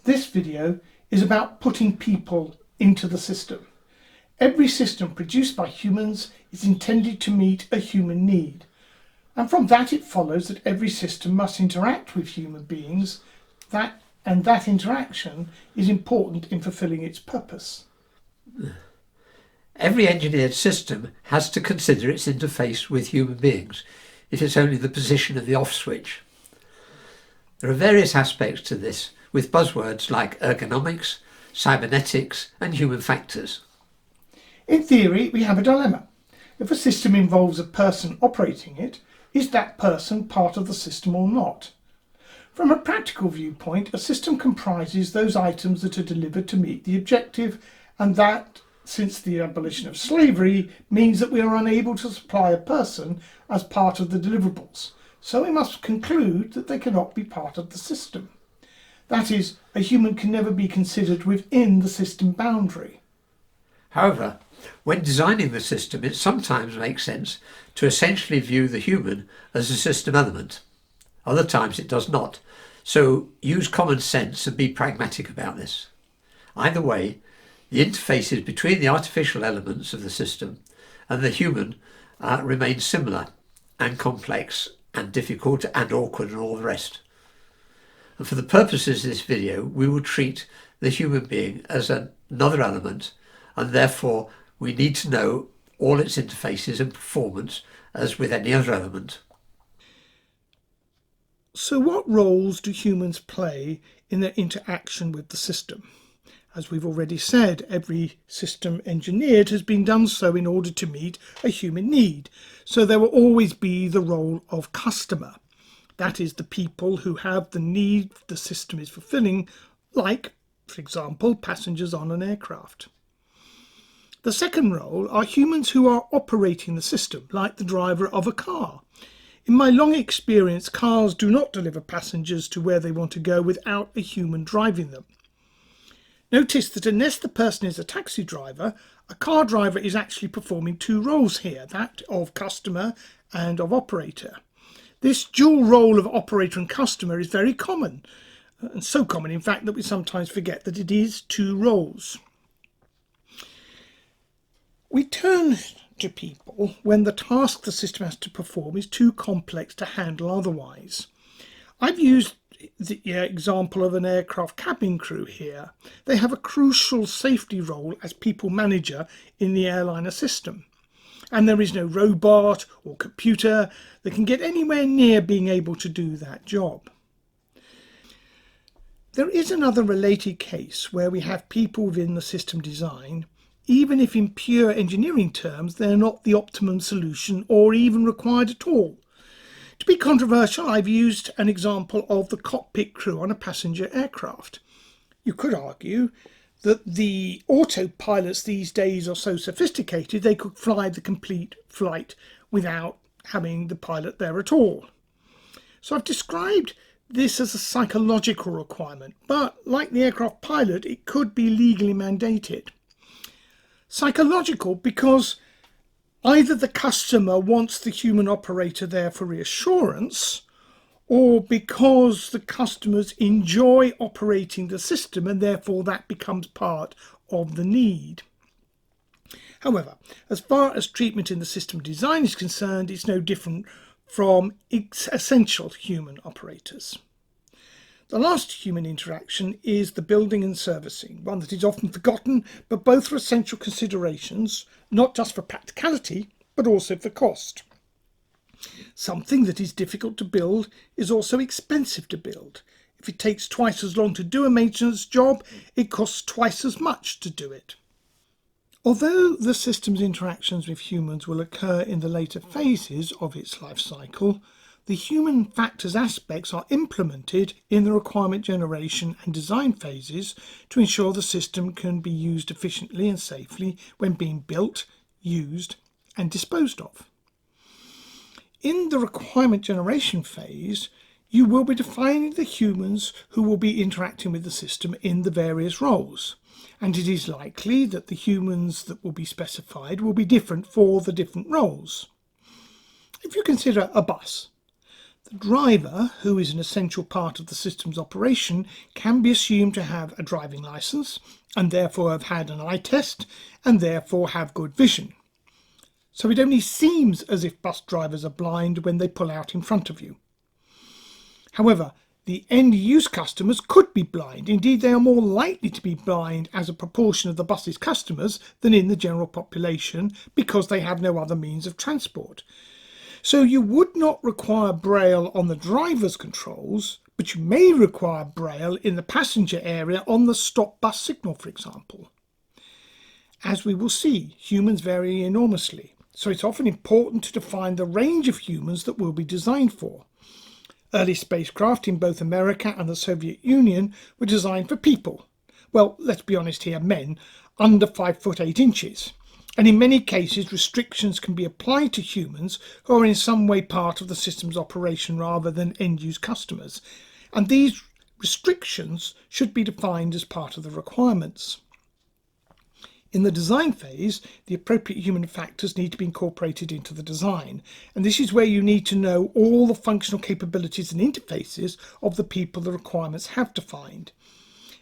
This video is about putting people into the system. Every system produced by humans is intended to meet a human need. And from that it follows that every system must interact with human beings, and that interaction is important in fulfilling its purpose. Every engineered system has to consider its interface with human beings if it's only the position of the off switch. There are various aspects to this, with buzzwords like ergonomics, cybernetics and human factors. In theory, we have a dilemma. If a system involves a person operating it, is that person part of the system or not? From a practical viewpoint, a system comprises those items that are delivered to meet the objective, and that, since the abolition of slavery, means that we are unable to supply a person as part of the deliverables. So we must conclude that they cannot be part of the system. That is, a human can never be considered within the system boundary. However, when designing the system, it sometimes makes sense to essentially view the human as a system element. Other times it does not, so use common sense and be pragmatic about this. Either way, the interfaces between the artificial elements of the system and the human remain similar and complex and difficult and awkward and all the rest. And for the purposes of this video, we will treat the human being as another element, and therefore we need to know all its interfaces and performance as with any other element. So what roles do humans play in their interaction with the system? As we've already said, every system engineered has been done so in order to meet a human need. So there will always be the role of customer. That is, the people who have the need the system is fulfilling, like, for example, passengers on an aircraft. The second role are humans who are operating the system, like the driver of a car. In my long experience, cars do not deliver passengers to where they want to go without a human driving them. Notice that unless the person is a taxi driver, a car driver is actually performing two roles here, that of customer and of operator. This dual role of operator and customer is very common, and so common in fact that we sometimes forget that it is two roles. We turn to people when the task the system has to perform is too complex to handle otherwise. I've used the example of an aircraft cabin crew here. They have a crucial safety role as people manager in the airliner system. And there is no robot or computer that can get anywhere near being able to do that job. There is another related case where we have people within the system design, even if in pure engineering terms they're not the optimum solution or even required at all. To be controversial, I've used an example of the cockpit crew on a passenger aircraft. You could argue that the autopilots these days are so sophisticated they could fly the complete flight without having the pilot there at all. So I've described this as a psychological requirement, but like the aircraft pilot, it could be legally mandated. Psychological because either the customer wants the human operator there for reassurance, or because the customers enjoy operating the system and therefore that becomes part of the need. However, as far as treatment in the system design is concerned, it's no different from essential human operators. The last human interaction is the building and servicing, one that is often forgotten, but both for essential considerations, not just for practicality, but also for cost. Something that is difficult to build is also expensive to build. If it takes twice as long to do a maintenance job, it costs twice as much to do it. Although the system's interactions with humans will occur in the later phases of its life cycle, the human factors aspects are implemented in the requirement generation and design phases to ensure the system can be used efficiently and safely when being built, used and disposed of. In the requirement generation phase, you will be defining the humans who will be interacting with the system in the various roles, and it is likely that the humans that will be specified will be different for the different roles. If you consider a bus, The driver, who is an essential part of the system's operation, can be assumed to have a driving license and therefore have had an eye test and therefore have good vision. So it only seems as if bus drivers are blind when they pull out in front of you. However, the end-use customers could be blind. Indeed, they are more likely to be blind as a proportion of the bus's customers than in the general population because they have no other means of transport. So you would not require Braille on the driver's controls, but you may require Braille in the passenger area on the stop bus signal, for example. As we will see, humans vary enormously, so it's often important to define the range of humans that will be designed for. Early spacecraft in both America and the Soviet Union were designed for people. Well, let's be honest here, men, under 5 foot 8 inches. And in many cases, restrictions can be applied to humans who are in some way part of the system's operation rather than end-use customers. And these restrictions should be defined as part of the requirements. In the design phase, the appropriate human factors need to be incorporated into the design. And this is where you need to know all the functional capabilities and interfaces of the people the requirements have defined.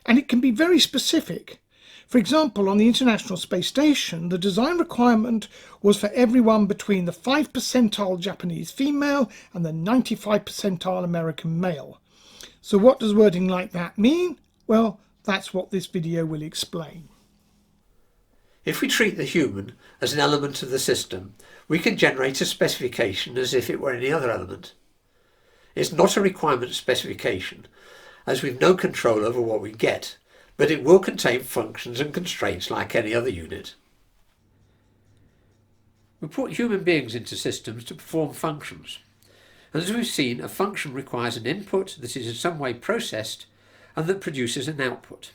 And it can be very specific. For example, on the International Space Station, the design requirement was for everyone between the 5th percentile Japanese female and the 95th percentile American male. So what does wording like that mean? Well, that's what this video will explain. If we treat the human as an element of the system, we can generate a specification as if it were any other element. It's not a requirement specification, as we've no control over what we get, but it will contain functions and constraints like any other unit. We put human beings into systems to perform functions, and as we've seen, a function requires an input that is in some way processed and that produces an output.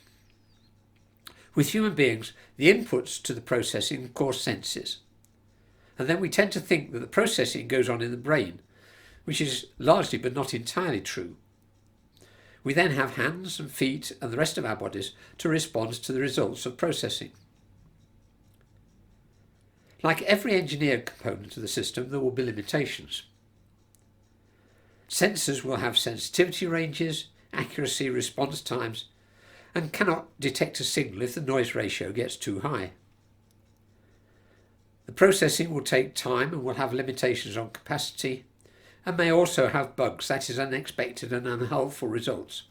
With human beings, the inputs to the processing cause senses, and then we tend to think that the processing goes on in the brain, which is largely but not entirely true. We then have hands and feet and the rest of our bodies to respond to the results of processing. Like every engineered component of the system, there will be limitations. Sensors will have sensitivity ranges, accuracy, response times, and cannot detect a signal if the noise ratio gets too high. The processing will take time and will have limitations on capacity, and may also have bugs, that is, unexpected and unhelpful results.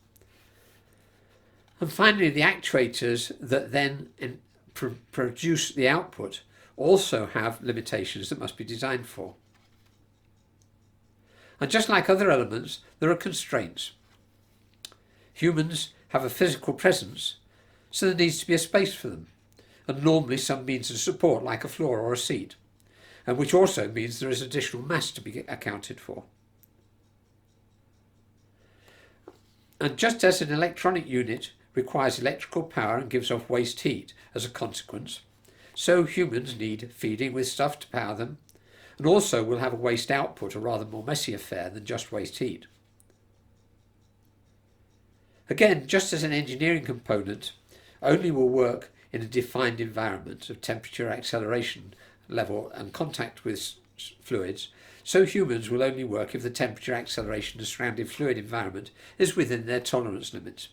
And finally, the actuators that then produce the output also have limitations that must be designed for. And just like other elements, there are constraints. Humans have a physical presence, so there needs to be a space for them, and normally some means of support like a floor or a seat, and which also means there is additional mass to be accounted for. And just as an electronic unit requires electrical power and gives off waste heat as a consequence, so humans need feeding with stuff to power them, and also will have a waste output, a rather more messy affair than just waste heat. Again, just as an engineering component only will work in a defined environment of temperature, acceleration level and contact with fluids, so humans will only work if the temperature, acceleration and surrounding fluid environment is within their tolerance limits.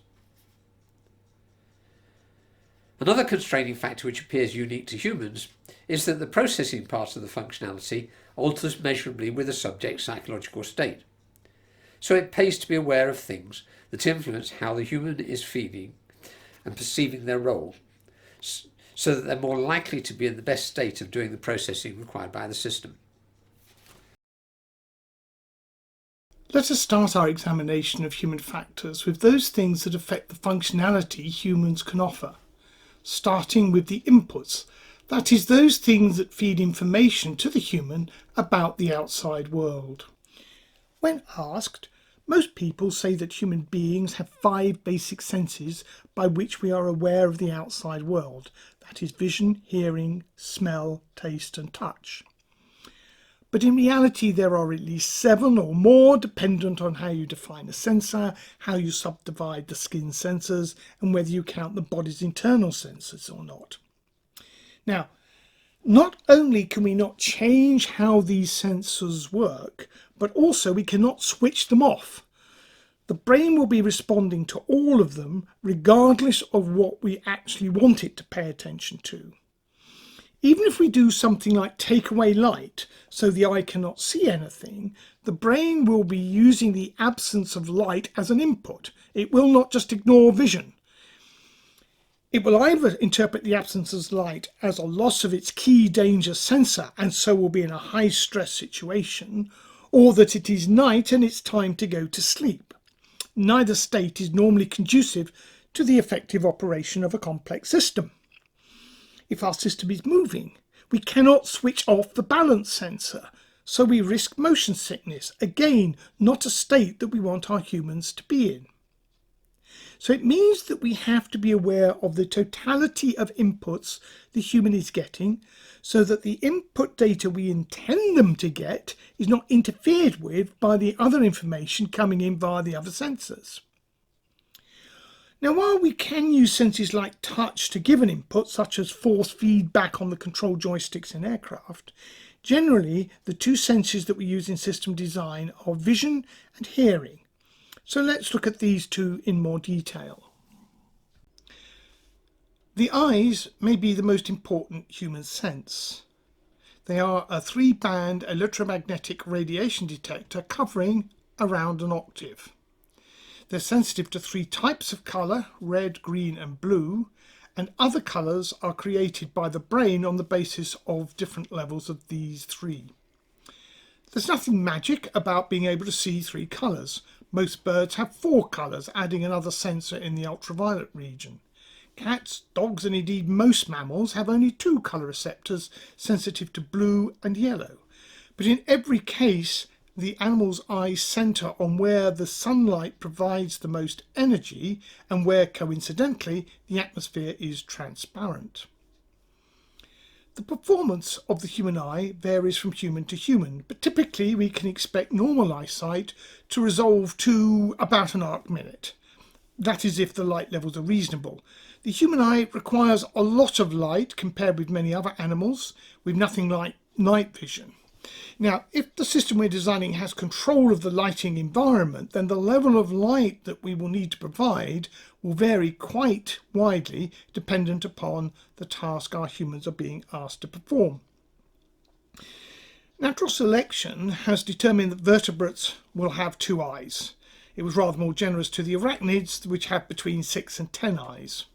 Another constraining factor which appears unique to humans is that the processing part of the functionality alters measurably with the subject's psychological state. So it pays to be aware of things that influence how the human is feeling and perceiving their role, so that they're more likely to be in the best state of doing the processing required by the system. Let us start our examination of human factors with those things that affect the functionality humans can offer, starting with the inputs, that is, those things that feed information to the human about the outside world. When asked, most people say that human beings have 5 basic senses by which we are aware of the outside world, that is, vision, hearing, smell, taste and touch. But in reality there are at least 7 or more, dependent on how you define a sensor, how you subdivide the skin sensors, and whether you count the body's internal sensors or not. Now, not only can we not change how these sensors work, but also we cannot switch them off. The brain will be responding to all of them regardless of what we actually want it to pay attention to. Even if we do something like take away light so the eye cannot see anything, the brain will be using the absence of light as an input. It will not just ignore vision. It will either interpret the absence of light as a loss of its key danger sensor and so will be in a high stress situation, or that it is night and it's time to go to sleep. Neither state is normally conducive to the effective operation of a complex system. If our system is moving, we cannot switch off the balance sensor, so we risk motion sickness, again not a state that we want our humans to be in. So it means that we have to be aware of the totality of inputs the human is getting, so that the input data we intend them to get is not interfered with by the other information coming in via the other sensors. Now, while we can use senses like touch to give an input, such as force feedback on the control joysticks in aircraft, generally the two senses that we use in system design are vision and hearing. So let's look at these two in more detail. The eyes may be the most important human sense. They are a 3-band electromagnetic radiation detector covering around an octave. They're sensitive to 3 types of colour, red, green and blue, and other colours are created by the brain on the basis of different levels of these 3. There's nothing magic about being able to see 3 colours. Most birds have 4 colours, adding another sensor in the ultraviolet region. Cats, dogs and indeed most mammals have only 2 colour receptors sensitive to blue and yellow. But in every case, the animal's eyes centre on where the sunlight provides the most energy and where, coincidentally, the atmosphere is transparent. The performance of the human eye varies from human to human, but typically we can expect normal eyesight to resolve to about an arc minute. That is if the light levels are reasonable. The human eye requires a lot of light compared with many other animals, with nothing like night vision. Now, if the system we're designing has control of the lighting environment, then the level of light that we will need to provide will vary quite widely dependent upon the task our humans are being asked to perform. Natural selection has determined that vertebrates will have 2 eyes. It was rather more generous to the arachnids, which have between 6 and 10 eyes.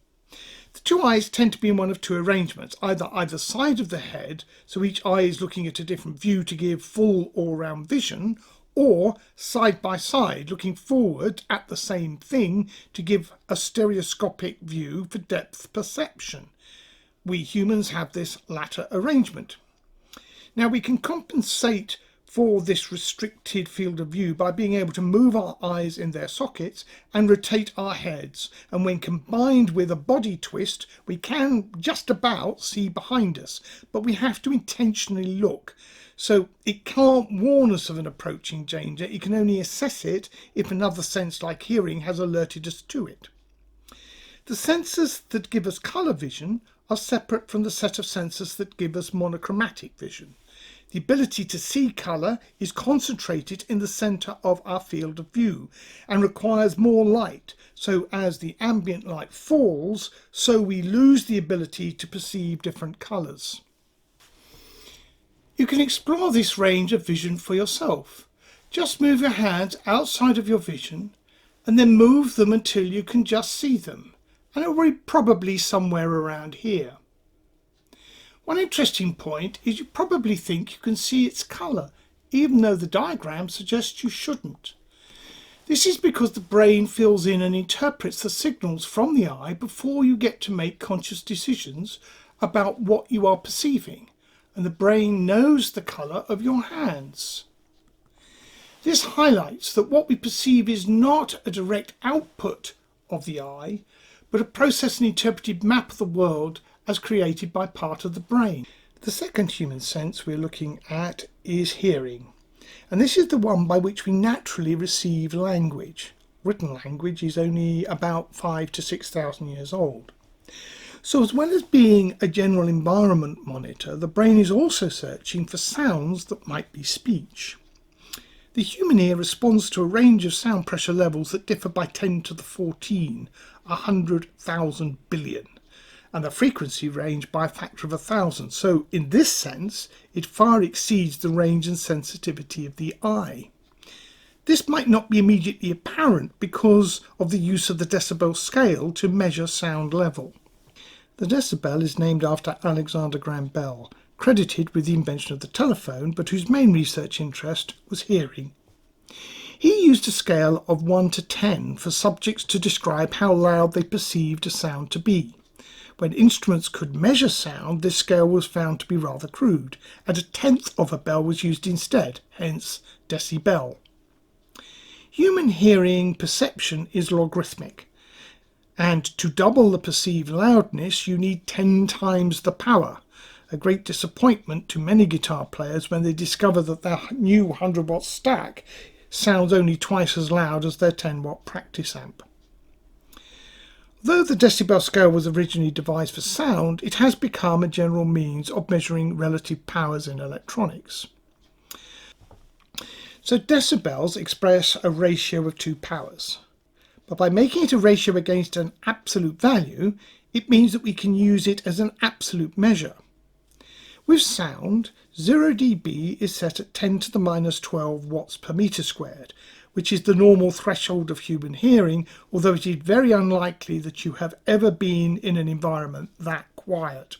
The 2 eyes tend to be in one of 2 arrangements, either side of the head, so each eye is looking at a different view to give full all-round vision, or side by side, looking forward at the same thing to give a stereoscopic view for depth perception. We humans have this latter arrangement. Now, we can compensate for this restricted field of view by being able to move our eyes in their sockets and rotate our heads, and when combined with a body twist we can just about see behind us, but we have to intentionally look. So it can't warn us of an approaching danger, it can only assess it if another sense like hearing has alerted us to it. The sensors that give us colour vision are separate from the set of sensors that give us monochromatic vision. The ability to see colour is concentrated in the centre of our field of view and requires more light, so as the ambient light falls, so we lose the ability to perceive different colours. You can explore this range of vision for yourself. Just move your hands outside of your vision and then move them until you can just see them, and it will be probably somewhere around here. One interesting point is you probably think you can see its colour, even though the diagram suggests you shouldn't. This is because the brain fills in and interprets the signals from the eye before you get to make conscious decisions about what you are perceiving, and the brain knows the colour of your hands. This highlights that what we perceive is not a direct output of the eye, but a processed and interpreted map of the world as created by part of the brain. The second human sense we're looking at is hearing, and this is the one by which we naturally receive language. Written language is only about 5,000 to 6,000 years old. So as well as being a general environment monitor, the brain is also searching for sounds that might be speech. The human ear responds to a range of sound pressure levels that differ by 10 to the 14, 100,000 billion, and the frequency range by a factor of 1,000. So in this sense, it far exceeds the range and sensitivity of the eye. This might not be immediately apparent because of the use of the decibel scale to measure sound level. The decibel is named after Alexander Graham Bell, credited with the invention of the telephone, but whose main research interest was hearing. He used a scale of 1 to 10 for subjects to describe how loud they perceived a sound to be. When instruments could measure sound, this scale was found to be rather crude, and a tenth of a bell was used instead, hence decibel. Human hearing perception is logarithmic, and to double the perceived loudness you need 10 times the power. A great disappointment to many guitar players when they discover that their new 100-watt stack sounds only twice as loud as their 10-watt practice amp. Though the decibel scale was originally devised for sound, it has become a general means of measuring relative powers in electronics. So decibels express a ratio of two powers, but by making it a ratio against an absolute value, it means that we can use it as an absolute measure. With sound, 0 dB is set at 10 to the minus 12 watts per meter squared, which is the normal threshold of human hearing, although it is very unlikely that you have ever been in an environment that quiet.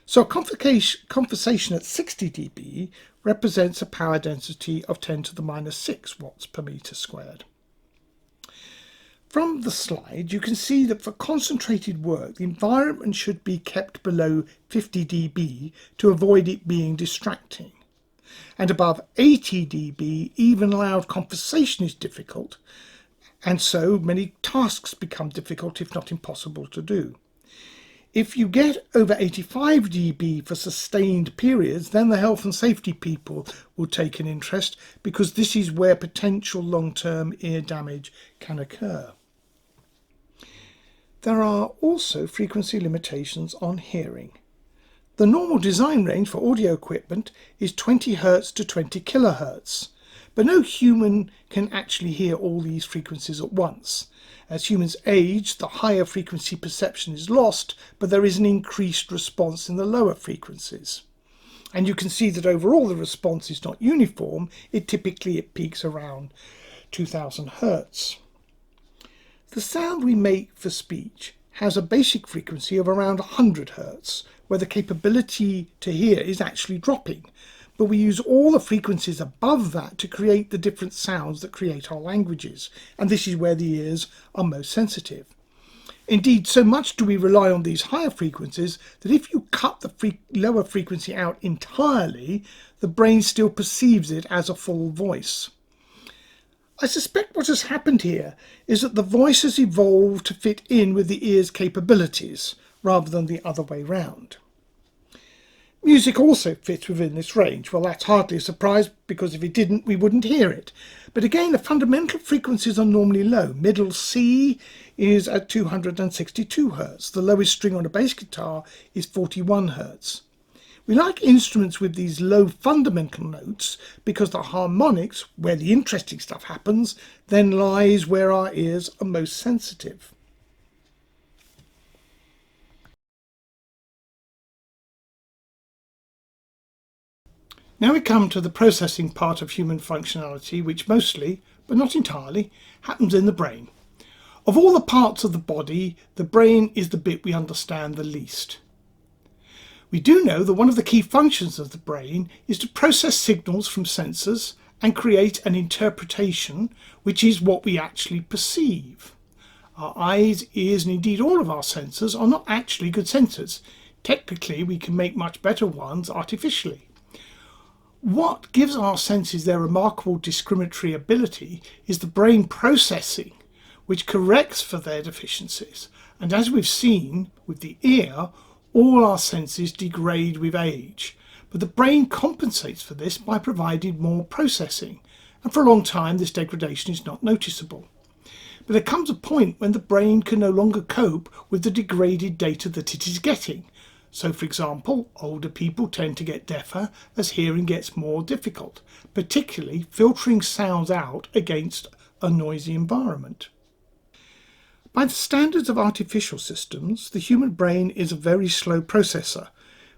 So a conversation at 60 dB represents a power density of 10 to the minus 6 watts per meter squared. From the slide, you can see that for concentrated work, the environment should be kept below 50 dB to avoid it being distracting. And above 80 dB, even loud conversation is difficult, and so many tasks become difficult, if not impossible, to do. If you get over 85 dB for sustained periods, then the health and safety people will take an interest, because this is where potential long-term ear damage can occur. There are also frequency limitations on hearing. The normal design range for audio equipment is 20 Hz to 20 kHz, but no human can actually hear all these frequencies at once. As humans age, the higher frequency perception is lost, but there is an increased response in the lower frequencies. And you can see that overall the response is not uniform. It typically peaks around 2000 Hz. The sound we make for speech has a basic frequency of around 100 Hz, where the capability to hear is actually dropping, but we use all the frequencies above that to create the different sounds that create our languages, and this is where the ears are most sensitive. Indeed, so much do we rely on these higher frequencies that if you cut the lower frequency out entirely, the brain still perceives it as a full voice. I suspect what has happened here is that the voice has evolved to fit in with the ear's capabilities, rather than the other way round. Music also fits within this range. Well, that's hardly a surprise, because if it didn't, we wouldn't hear it. But again, the fundamental frequencies are normally low. Middle C is at 262 Hz. The lowest string on a bass guitar is 41 Hz. We like instruments with these low fundamental notes because the harmonics, where the interesting stuff happens, then lies where our ears are most sensitive. Now we come to the processing part of human functionality, which mostly, but not entirely, happens in the brain. Of all the parts of the body, the brain is the bit we understand the least. We do know that one of the key functions of the brain is to process signals from sensors and create an interpretation, which is what we actually perceive. Our eyes, ears, and indeed all of our senses are not actually good sensors. Technically, we can make much better ones artificially. What gives our senses their remarkable discriminatory ability is the brain processing, which corrects for their deficiencies. And as we've seen with the ear, all our senses degrade with age, but the brain compensates for this by providing more processing, and for a long time this degradation is not noticeable. But there comes a point when the brain can no longer cope with the degraded data that it is getting. So, for example, older people tend to get deafer as hearing gets more difficult, particularly filtering sounds out against a noisy environment. By the standards of artificial systems, the human brain is a very slow processor,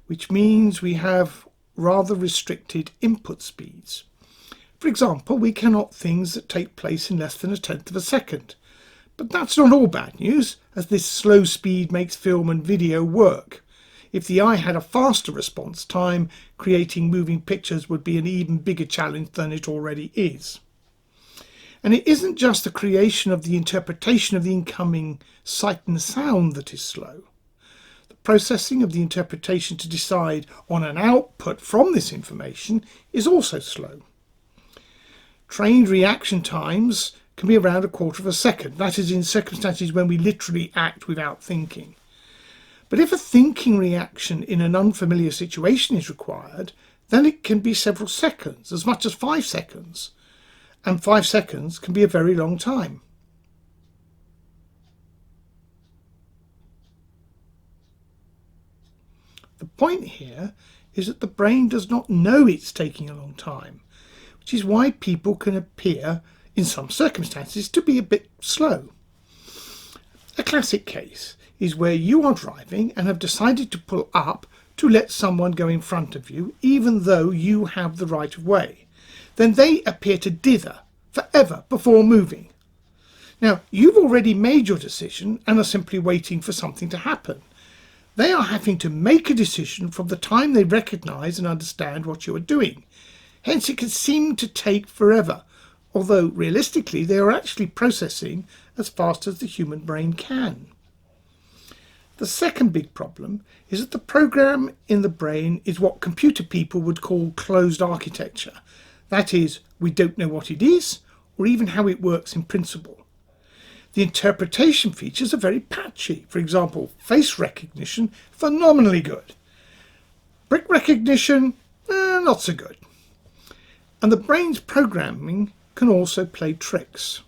which means we have rather restricted input speeds. For example, we cannot things that take place in less than a tenth of a second. But that's not all bad news, as this slow speed makes film and video work. If the eye had a faster response time, creating moving pictures would be an even bigger challenge than it already is. And it isn't just the creation of the interpretation of the incoming sight and sound that is slow. The processing of the interpretation to decide on an output from this information is also slow. Trained reaction times can be around a quarter of a second. That is in circumstances when we literally act without thinking. But if a thinking reaction in an unfamiliar situation is required, then it can be several seconds, as much as 5 seconds. And 5 seconds can be a very long time. The point here is that the brain does not know it's taking a long time, which is why people can appear, in some circumstances, to be a bit slow. A classic case is where you are driving and have decided to pull up to let someone go in front of you, even though you have the right of way. Then they appear to dither forever before moving. Now, you've already made your decision and are simply waiting for something to happen. They are having to make a decision from the time they recognise and understand what you are doing. Hence, it can seem to take forever, although realistically they are actually processing as fast as the human brain can. The second big problem is that the program in the brain is what computer people would call closed architecture. That is, we don't know what it is or even how it works in principle. The interpretation features are very patchy. For example, face recognition, phenomenally good. Brick recognition, not so good. And the brain's programming can also play tricks.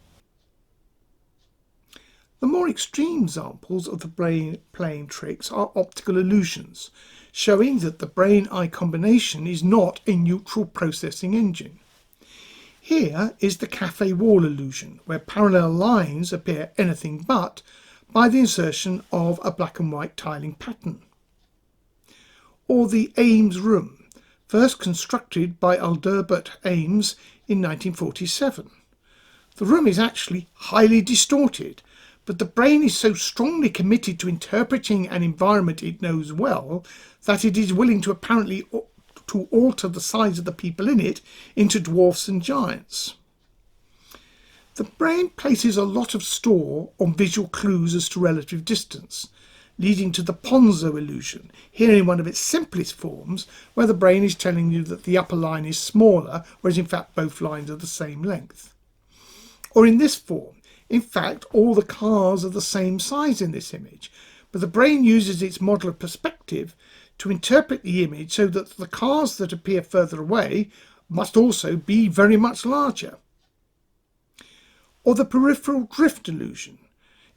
The more extreme examples of the brain playing tricks are optical illusions, showing that the brain-eye combination is not a neutral processing engine. Here is the cafe wall illusion, where parallel lines appear anything but by the insertion of a black and white tiling pattern. Or the Ames room, first constructed by Adelbert Ames in 1947. The room is actually highly distorted, but the brain is so strongly committed to interpreting an environment it knows well that it is willing to apparently to alter the size of the people in it into dwarfs and giants. The brain places a lot of store on visual clues as to relative distance, leading to the Ponzo illusion, here in one of its simplest forms, where the brain is telling you that the upper line is smaller, whereas in fact both lines are the same length. Or in this form, in fact all the cars are the same size in this image, but the brain uses its model of perspective to interpret the image so that the cars that appear further away must also be very much larger. Or the peripheral drift illusion.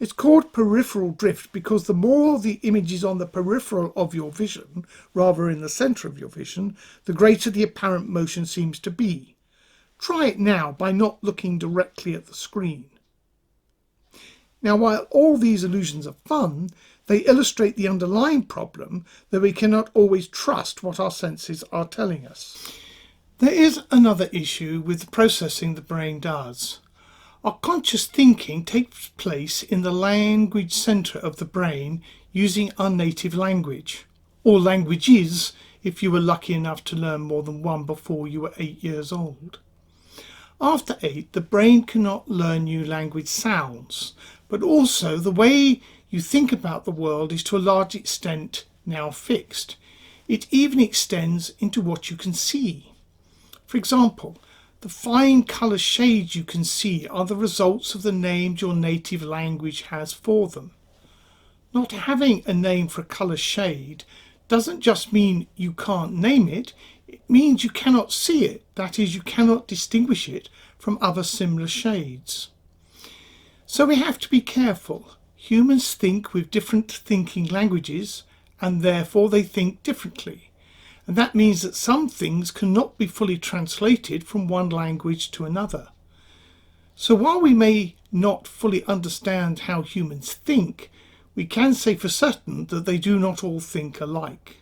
It's called peripheral drift because the more the image is on the peripheral of your vision, rather in the centre of your vision, the greater the apparent motion seems to be. Try it now by not looking directly at the screen. Now, while all these illusions are fun, they illustrate the underlying problem that we cannot always trust what our senses are telling us. There is another issue with the processing the brain does. Our conscious thinking takes place in the language centre of the brain using our native language, or languages if you were lucky enough to learn more than one before you were 8 years old. After 8, the brain cannot learn new language sounds, but also the way you think about the world is to a large extent now fixed. It even extends into what you can see. For example, the fine colour shades you can see are the results of the names your native language has for them. Not having a name for a colour shade doesn't just mean you can't name it, it means you cannot see it, that is, you cannot distinguish it from other similar shades. So we have to be careful. Humans think with different thinking languages, and therefore they think differently. And that means that some things cannot be fully translated from one language to another. So while we may not fully understand how humans think, we can say for certain that they do not all think alike.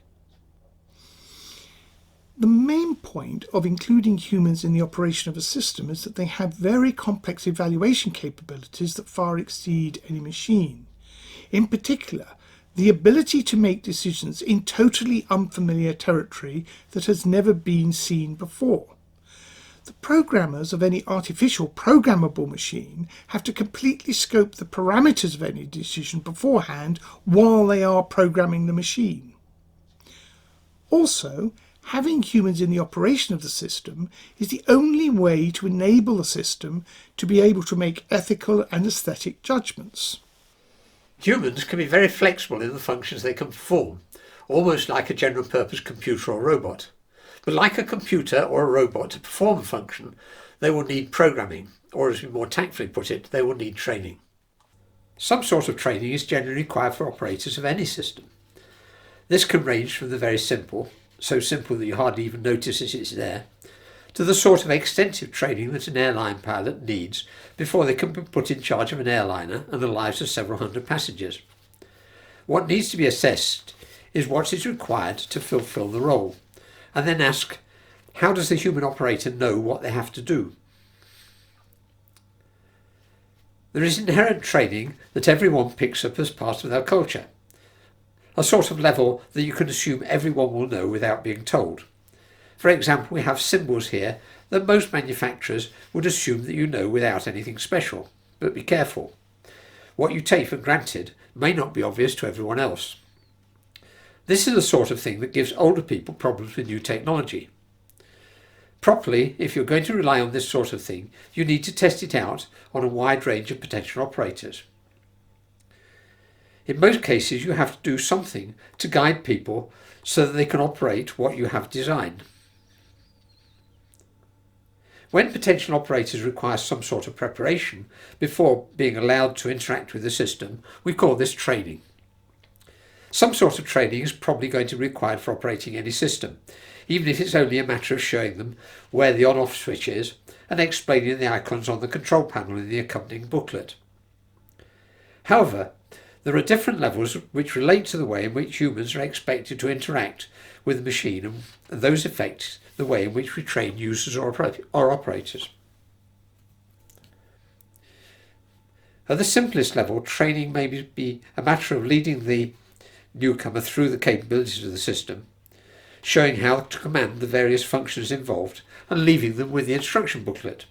The main point of including humans in the operation of a system is that they have very complex evaluation capabilities that far exceed any machine. In particular, the ability to make decisions in totally unfamiliar territory that has never been seen before. The programmers of any artificial programmable machine have to completely scope the parameters of any decision beforehand while they are programming the machine. Also, having humans in the operation of the system is the only way to enable the system to be able to make ethical and aesthetic judgments. Humans can be very flexible in the functions they can perform, almost like a general-purpose computer or robot. But like a computer or a robot to perform a function, they will need programming, or as we more tactfully put it, they will need training. Some sort of training is generally required for operators of any system. This can range from the very simple, so simple that you hardly even notice that it's there, to the sort of extensive training that an airline pilot needs before they can be put in charge of an airliner and the lives of several hundred passengers. What needs to be assessed is what is required to fulfill the role, and then ask, how does the human operator know what they have to do? There is inherent training that everyone picks up as part of their culture, a sort of level that you can assume everyone will know without being told. For example, we have symbols here that most manufacturers would assume that you know without anything special. But be careful. What you take for granted may not be obvious to everyone else. This is the sort of thing that gives older people problems with new technology. Properly, if you're going to rely on this sort of thing, you need to test it out on a wide range of potential operators. In most cases, you have to do something to guide people so that they can operate what you have designed. When potential operators require some sort of preparation before being allowed to interact with the system, we call this training. Some sort of training is probably going to be required for operating any system, even if it's only a matter of showing them where the on-off switch is and explaining the icons on the control panel in the accompanying booklet. However, there are different levels which relate to the way in which humans are expected to interact with the machine, and those affect the way in which we train users or operators. At the simplest level, training may be a matter of leading the newcomer through the capabilities of the system, showing how to command the various functions involved, and leaving them with the instruction booklet.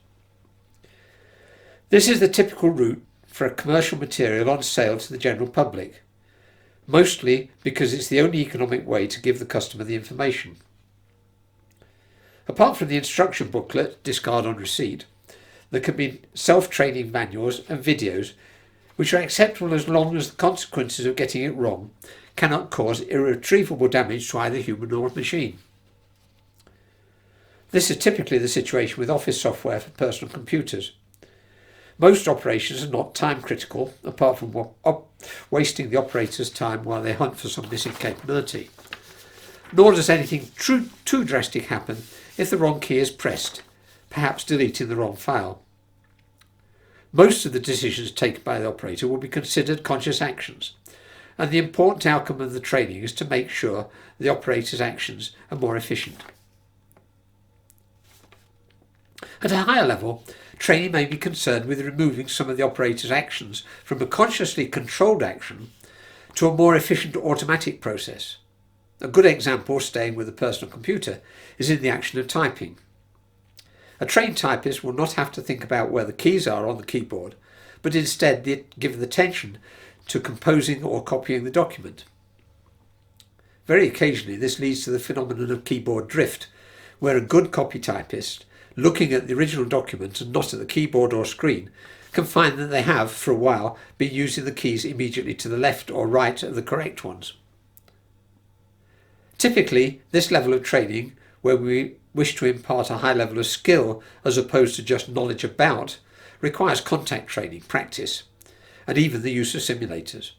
This is the typical route for a commercial material on sale to the general public, mostly because it's the only economic way to give the customer the information. Apart from the instruction booklet, discard on receipt, there can be self-training manuals and videos which are acceptable as long as the consequences of getting it wrong cannot cause irretrievable damage to either human or machine. This is typically the situation with office software for personal computers. Most operations are not time critical, apart from wasting the operator's time while they hunt for some missing capability. Nor does anything too drastic happen if the wrong key is pressed, perhaps deleting the wrong file. Most of the decisions taken by the operator will be considered conscious actions, and the important outcome of the training is to make sure the operator's actions are more efficient. At a higher level, training may be concerned with removing some of the operator's actions from a consciously controlled action to a more efficient automatic process. A good example, staying with a personal computer, is in the action of typing. A trained typist will not have to think about where the keys are on the keyboard, but instead give the attention to composing or copying the document. Very occasionally this leads to the phenomenon of keyboard drift, where a good copy typist, looking at the original document and not at the keyboard or screen, can find that they have, for a while, been using the keys immediately to the left or right of the correct ones. Typically, this level of training, where we wish to impart a high level of skill as opposed to just knowledge about, requires contact training, practice, and even the use of simulators.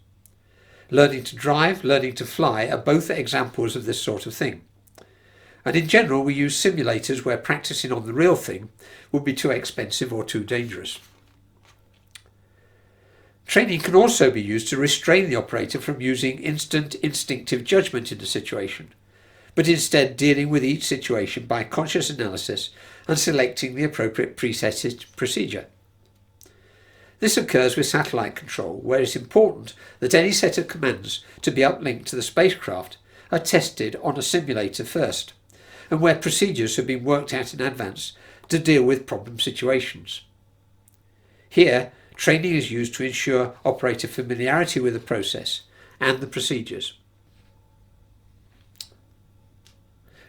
Learning to drive, learning to fly are both examples of this sort of thing. And in general, we use simulators where practicing on the real thing would be too expensive or too dangerous. Training can also be used to restrain the operator from using instant instinctive judgment in a situation, but instead dealing with each situation by conscious analysis and selecting the appropriate preset procedure. This occurs with satellite control, where it's important that any set of commands to be uplinked to the spacecraft are tested on a simulator first, and where procedures have been worked out in advance to deal with problem situations. Here, training is used to ensure operator familiarity with the process and the procedures.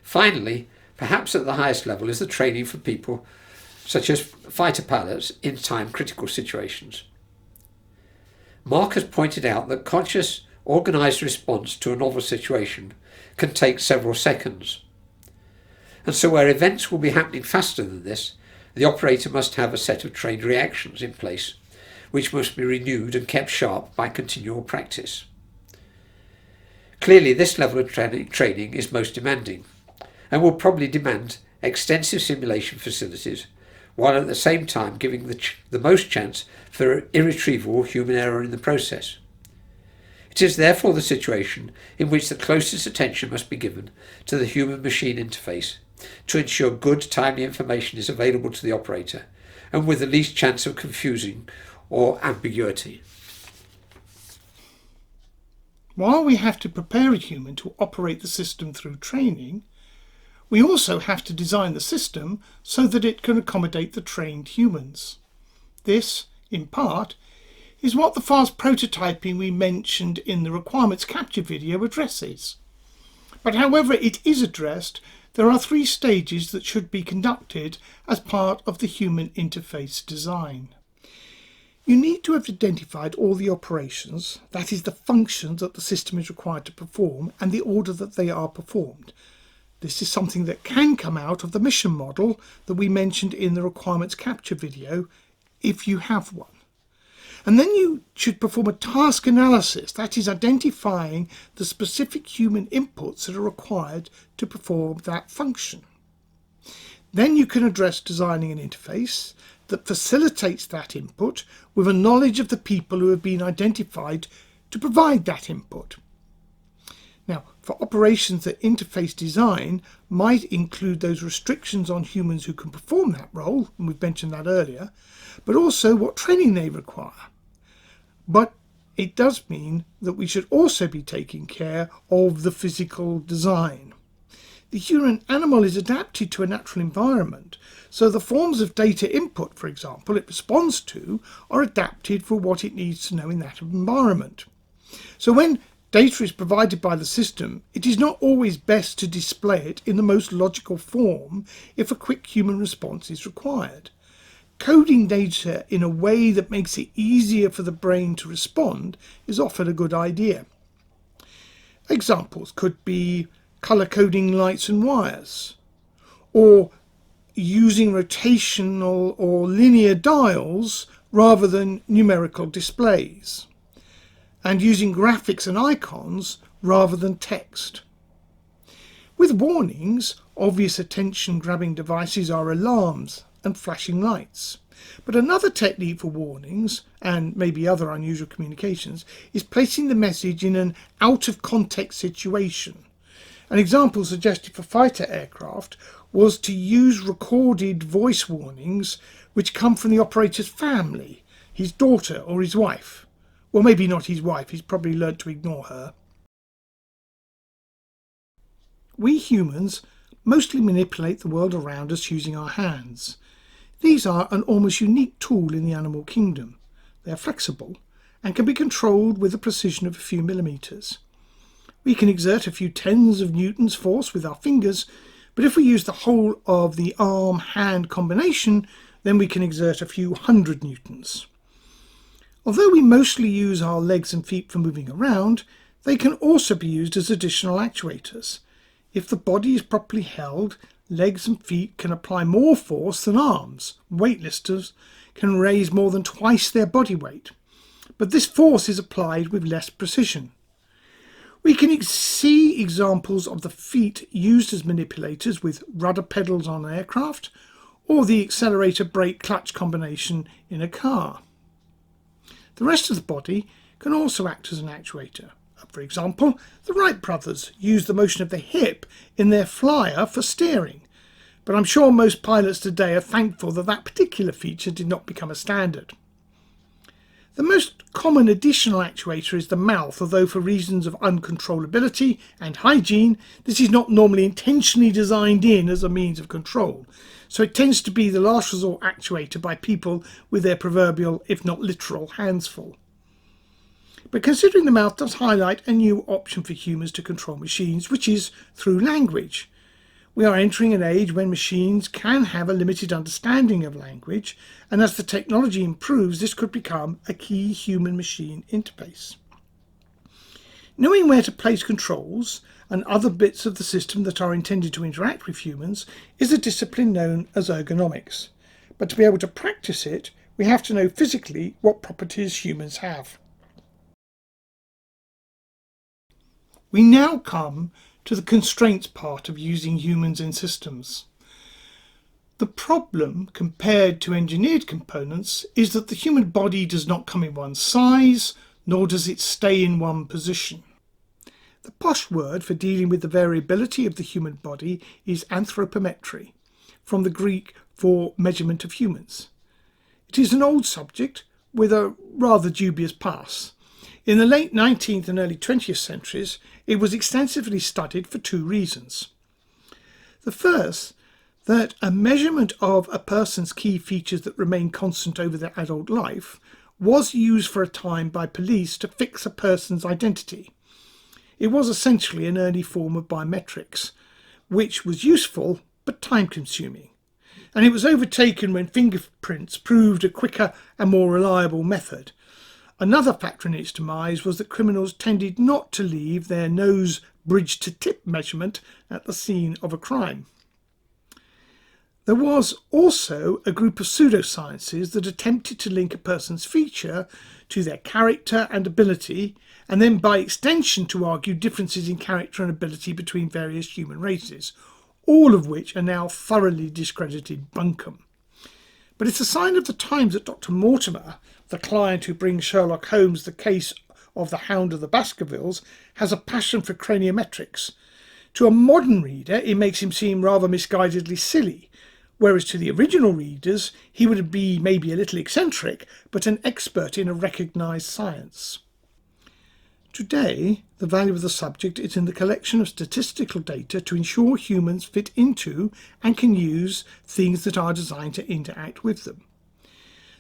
Finally, perhaps at the highest level, is the training for people such as fighter pilots in time-critical situations. Mark has pointed out that conscious, organised response to a novel situation can take several seconds. And so where events will be happening faster than this, the operator must have a set of trained reactions in place, which must be renewed and kept sharp by continual practice. Clearly, this level of training is most demanding, and will probably demand extensive simulation facilities, while at the same time giving the most chance for irretrievable human error in the process. It is therefore the situation in which the closest attention must be given to the human-machine interface to ensure good, timely information is available to the operator, and with the least chance of confusing or ambiguity. While we have to prepare a human to operate the system through training, we also have to design the system so that it can accommodate the trained humans. This, in part, is what the fast prototyping we mentioned in the requirements capture video addresses. But however it is addressed, there are 3 stages that should be conducted as part of the human interface design. You need to have identified all the operations, that is the functions that the system is required to perform, and the order that they are performed. This is something that can come out of the mission model that we mentioned in the requirements capture video, if you have one. And then you should perform a task analysis, that is identifying the specific human inputs that are required to perform that function. Then you can address designing an interface that facilitates that input with a knowledge of the people who have been identified to provide that input. Now, for operations that interface design might include those restrictions on humans who can perform that role, and we've mentioned that earlier, but also what training they require. But it does mean that we should also be taking care of the physical design. The human animal is adapted to a natural environment, so the forms of data input, for example, it responds to, are adapted for what it needs to know in that environment. So when data is provided by the system, it is not always best to display it in the most logical form if a quick human response is required. Coding data in a way that makes it easier for the brain to respond is often a good idea. Examples could be color coding lights and wires, or using rotational or linear dials rather than numerical displays, and using graphics and icons rather than text. With warnings, obvious attention-grabbing devices are alarms and flashing lights. But another technique for warnings, and maybe other unusual communications, is placing the message in an out-of-context situation. An example suggested for fighter aircraft was to use recorded voice warnings which come from the operator's family, his daughter or his wife. Well, maybe not his wife, he's probably learnt to ignore her. We humans mostly manipulate the world around us using our hands. These are an almost unique tool in the animal kingdom. They are flexible and can be controlled with the precision of a few millimeters. We can exert a few tens of newtons force with our fingers, but if we use the whole of the arm-hand combination, then we can exert a few hundred newtons. Although we mostly use our legs and feet for moving around, they can also be used as additional actuators. If the body is properly held, legs and feet can apply more force than arms. Weightlifters can raise more than twice their body weight. But this force is applied with less precision. We can see examples of the feet used as manipulators with rudder pedals on an aircraft, or the accelerator brake clutch combination in a car. The rest of the body can also act as an actuator. For example, the Wright brothers used the motion of the hip in their flyer for steering, but I'm sure most pilots today are thankful that that particular feature did not become a standard. The most common additional actuator is the mouth, although for reasons of uncontrollability and hygiene, this is not normally intentionally designed in as a means of control. So it tends to be the last resort actuator by people with their proverbial, if not literal, hands full. But considering the mouth does highlight a new option for humans to control machines, which is through language. We are entering an age when machines can have a limited understanding of language, and as the technology improves, this could become a key human-machine interface. Knowing where to place controls and other bits of the system that are intended to interact with humans is a discipline known as ergonomics. But to be able to practice it, we have to know physically what properties humans have. We now come to the constraints part of using humans in systems. The problem, compared to engineered components, is that the human body does not come in one size, nor does it stay in one position. The posh word for dealing with the variability of the human body is anthropometry, from the Greek for measurement of humans. It is an old subject with a rather dubious past. In the late 19th and early 20th centuries, it was extensively studied for two reasons. The first, that a measurement of a person's key features that remain constant over their adult life was used for a time by police to fix a person's identity. It was essentially an early form of biometrics, which was useful but time-consuming. And it was overtaken when fingerprints proved a quicker and more reliable method. Another factor in its demise was that criminals tended not to leave their nose bridge to tip measurement at the scene of a crime. There was also a group of pseudosciences that attempted to link a person's feature to their character and ability, and then by extension to argue differences in character and ability between various human races, all of which are now thoroughly discredited bunkum. But it's a sign of the times that Dr. Mortimer, the client who brings Sherlock Holmes the case of the Hound of the Baskervilles, has a passion for craniometrics. To a modern reader, it makes him seem rather misguidedly silly, whereas to the original readers, he would be maybe a little eccentric, but an expert in a recognised science. Today, the value of the subject is in the collection of statistical data to ensure humans fit into and can use things that are designed to interact with them.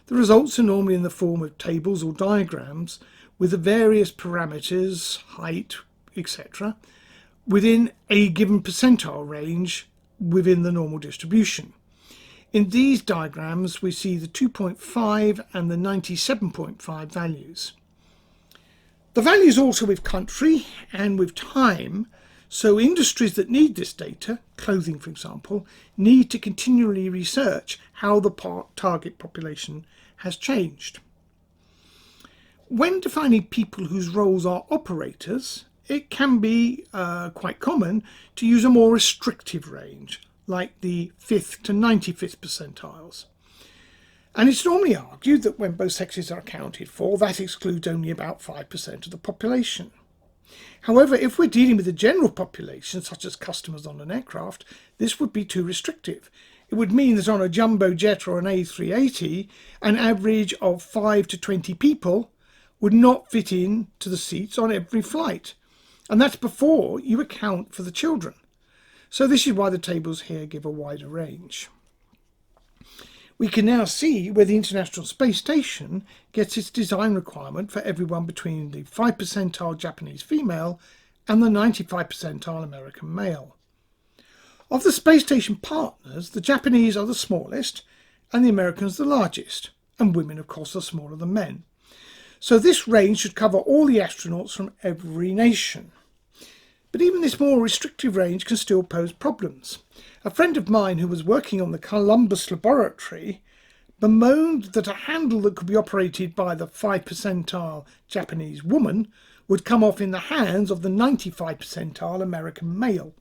The results are normally in the form of tables or diagrams with the various parameters, height, etc., within a given percentile range within the normal distribution. In these diagrams, we see the 2.5 and the 97.5 values. The values also with country and with time, so industries that need this data, clothing for example, need to continually research how the target population has changed. When defining people whose roles are operators, it can be quite common to use a more restrictive range, like the 5th to 95th percentiles. And it's normally argued that when both sexes are accounted for, that excludes only about 5% of the population. However, if we're dealing with the general population, such as customers on an aircraft, this would be too restrictive. It would mean that on a jumbo jet or an A380, an average of 5 to 20 people would not fit in to the seats on every flight. And that's before you account for the children. So this is why the tables here give a wider range. We can now see where the International Space Station gets its design requirement for everyone between the 5 percentile Japanese female and the 95 percentile American male. Of the space station partners, the Japanese are the smallest and the Americans the largest, and women of course are smaller than men. So this range should cover all the astronauts from every nation. But even this more restrictive range can still pose problems. A friend of mine who was working on the Columbus laboratory bemoaned that a handle that could be operated by the 5 percentile Japanese woman would come off in the hands of the 95th percentile American male.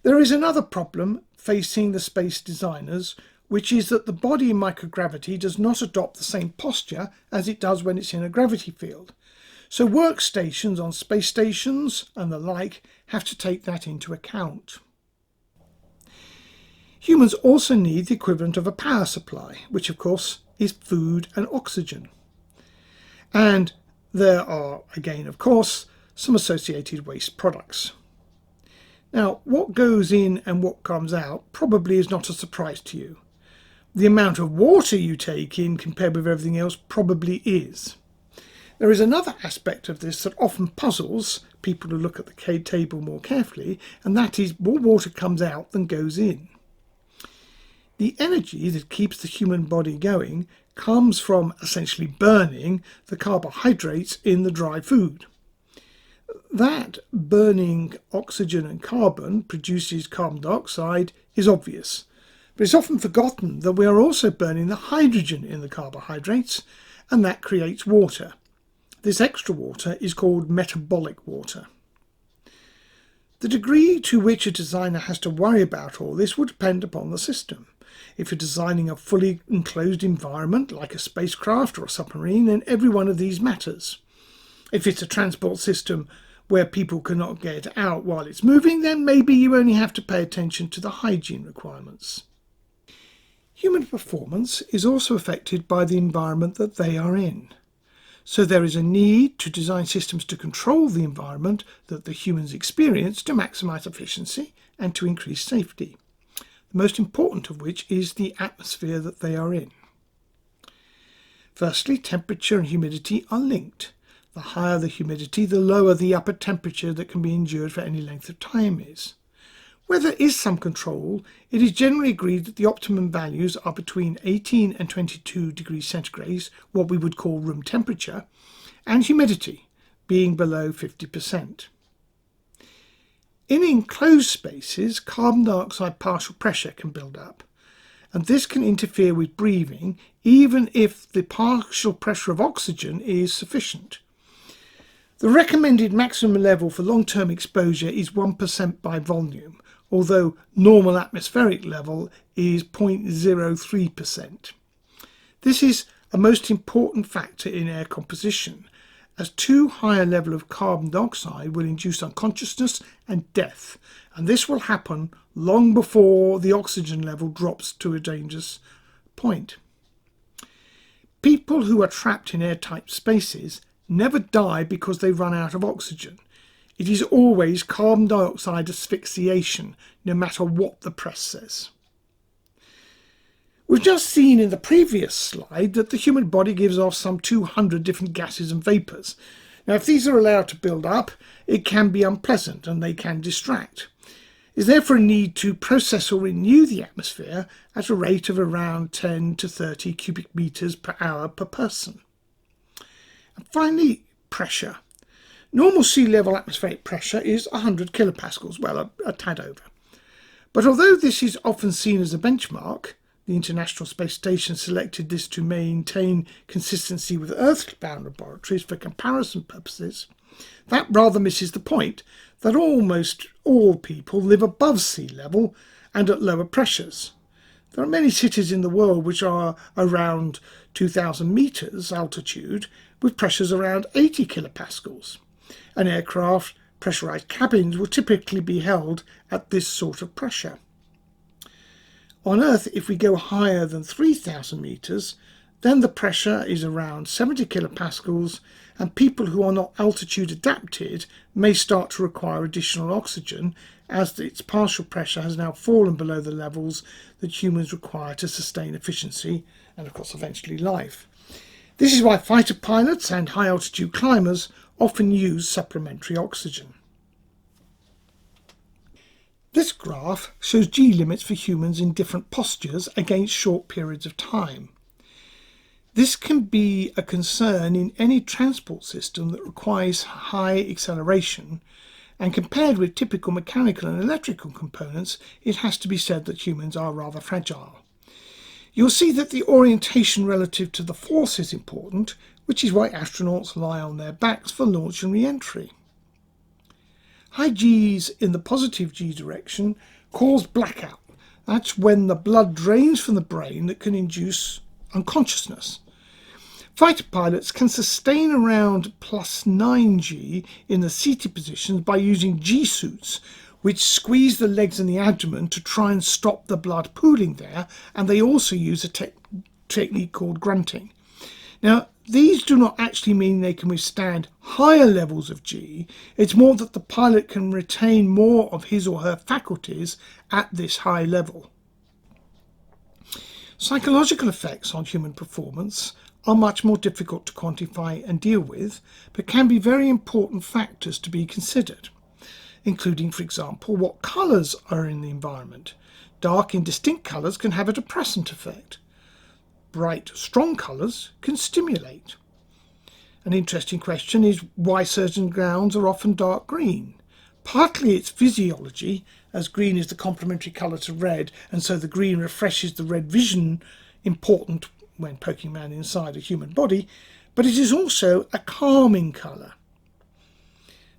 There is another problem facing the space designers, which is that the body in microgravity does not adopt the same posture as it does when it's in a gravity field. So workstations on space stations and the like have to take that into account. Humans also need the equivalent of a power supply, which of course is food and oxygen. And there are, again, of course, some associated waste products. Now, what goes in and what comes out probably is not a surprise to you. The amount of water you take in compared with everything else probably is. There is another aspect of this that often puzzles people who look at the table more carefully, and that is more water comes out than goes in. The energy that keeps the human body going comes from essentially burning the carbohydrates in the dry food. That burning oxygen and carbon produces carbon dioxide is obvious, but it's often forgotten that we are also burning the hydrogen in the carbohydrates, and that creates water. This extra water is called metabolic water. The degree to which a designer has to worry about all this will depend upon the system. If you're designing a fully enclosed environment like a spacecraft or a submarine, then every one of these matters. If it's a transport system where people cannot get out while it's moving, then maybe you only have to pay attention to the hygiene requirements. Human performance is also affected by the environment that they are in. So there is a need to design systems to control the environment that the humans experience to maximize efficiency and to increase safety. The most important of which is the atmosphere that they are in. Firstly, temperature and humidity are linked. The higher the humidity, the lower the upper temperature that can be endured for any length of time is. Where there is some control, it is generally agreed that the optimum values are between 18 and 22 degrees centigrade, what we would call room temperature, and humidity being below 50%. In enclosed spaces, carbon dioxide partial pressure can build up, and this can interfere with breathing even if the partial pressure of oxygen is sufficient. The recommended maximum level for long-term exposure is 1% by volume, although normal atmospheric level is 0.03%. This is a most important factor in air composition, as too high a level of carbon dioxide will induce unconsciousness and death, and this will happen long before the oxygen level drops to a dangerous point. People who are trapped in airtight spaces never die because they run out of oxygen. It is always carbon dioxide asphyxiation, no matter what the press says. We've just seen in the previous slide that the human body gives off some 200 different gases and vapours. Now, if these are allowed to build up, it can be unpleasant and they can distract. There's therefore a need to process or renew the atmosphere at a rate of around 10 to 30 cubic metres per hour per person. And finally, pressure. Normal sea level atmospheric pressure is 100 kilopascals, well, a tad over. But although this is often seen as a benchmark, the International Space Station selected this to maintain consistency with Earth-bound laboratories for comparison purposes, that rather misses the point that almost all people live above sea level and at lower pressures. There are many cities in the world which are around 2,000 metres altitude with pressures around 80 kilopascals. An aircraft pressurised cabins will typically be held at this sort of pressure. On Earth, if we go higher than 3,000 metres, then the pressure is around 70 kilopascals, and people who are not altitude adapted may start to require additional oxygen as its partial pressure has now fallen below the levels that humans require to sustain efficiency and, of course, eventually life. This is why fighter pilots and high altitude climbers often use supplementary oxygen. This graph shows G limits for humans in different postures against short periods of time. This can be a concern in any transport system that requires high acceleration, and compared with typical mechanical and electrical components, it has to be said that humans are rather fragile. You'll see that the orientation relative to the force is important, which is why astronauts lie on their backs for launch and re-entry. High G's in the positive G direction cause blackout. That's when the blood drains from the brain that can induce unconsciousness. Fighter pilots can sustain around plus 9G in the seated positions by using G suits, which squeeze the legs and the abdomen to try and stop the blood pooling there, and they also use a technique called grunting. Now, these do not actually mean they can withstand higher levels of G. It's more that the pilot can retain more of his or her faculties at this high level. Psychological effects on human performance are much more difficult to quantify and deal with, but can be very important factors to be considered, including, for example, what colours are in the environment. Dark, indistinct colours can have a depressant effect. Bright, strong colours can stimulate. An interesting question is why certain grounds are often dark green. Partly it's physiology, as green is the complementary colour to red, and so the green refreshes the red vision, important when poking around inside a human body, but it is also a calming colour.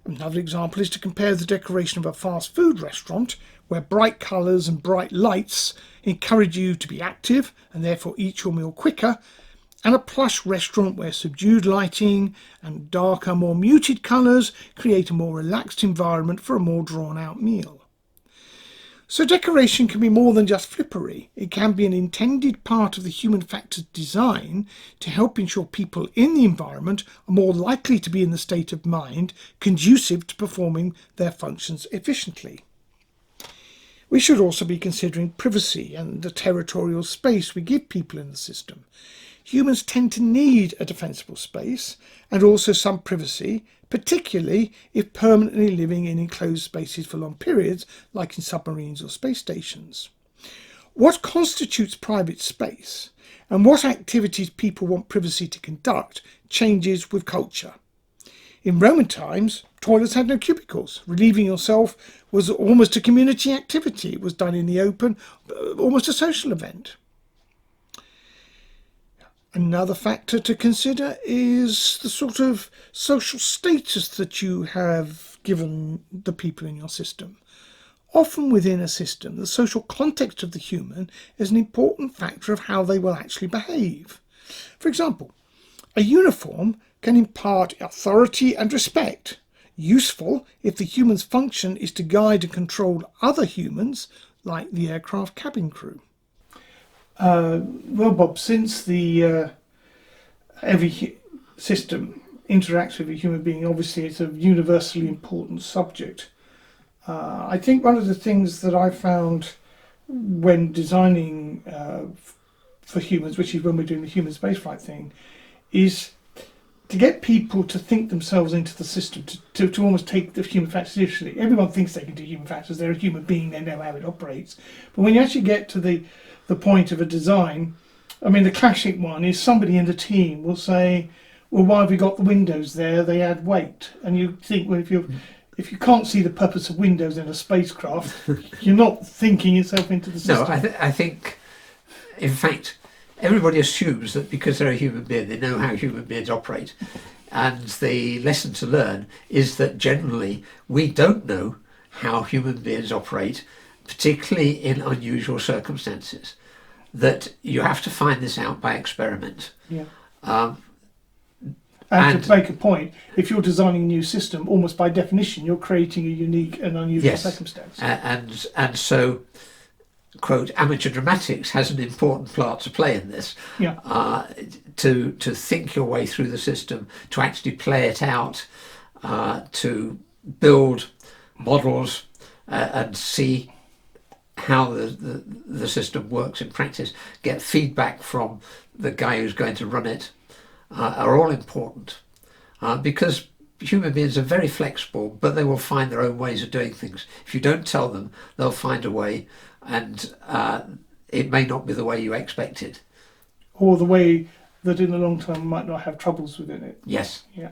Another example is to compare the decoration of a fast food restaurant, where bright colours and bright lights encourage you to be active and therefore eat your meal quicker, and a plush restaurant where subdued lighting and darker, more muted colours create a more relaxed environment for a more drawn-out meal. So decoration can be more than just flippery. It can be an intended part of the human factors design to help ensure people in the environment are more likely to be in the state of mind conducive to performing their functions efficiently. We should also be considering privacy and the territorial space we give people in the system. Humans tend to need a defensible space and also some privacy, particularly if permanently living in enclosed spaces for long periods, like in submarines or space stations. What constitutes private space and what activities people want privacy to conduct changes with culture. In Roman times, toilets had no cubicles. Relieving yourself was almost a community activity. It was done in the open, almost a social event. Another factor to consider is the sort of social status that you have given the people in your system. Often within a system, the social context of the human is an important factor of how they will actually behave. For example, a uniform can impart authority and respect, useful if the human's function is to guide and control other humans, like the aircraft cabin crew. Well, Bob, since every system interacts with a human being, obviously it's a universally important subject. I think one of the things that I found when designing for humans, which is when we're doing the human spaceflight thing, is to get people to think themselves into the system, to almost take the human factor seriously. Everyone thinks they can do human factors, they're a human being, they know how it operates. But when you actually get to the point of a design, I mean, the classic one is somebody in the team will say, well, why have we got the windows there? They add weight. And you think, well, if you can't see the purpose of windows in a spacecraft, you're not thinking yourself into the system. No, I think, in fact, everybody assumes that because they're a human being, they know how human beings operate. And the lesson to learn is that generally we don't know how human beings operate, particularly in unusual circumstances. That you have to find this out by experiment. Yeah. And to make a point, if you're designing a new system, almost by definition, you're creating a unique and unusual circumstance. And so, quote, amateur dramatics has an important part to play in this. Yeah. To think your way through the system, to actually play it out, to build models and see how the system works in practice, get feedback from the guy who's going to run it, are all important because human beings are very flexible, but they will find their own ways of doing things. If you don't tell them, they'll find a way, and it may not be the way you expected. Or the way that in the long term might not have troubles within it. Yes. Yeah.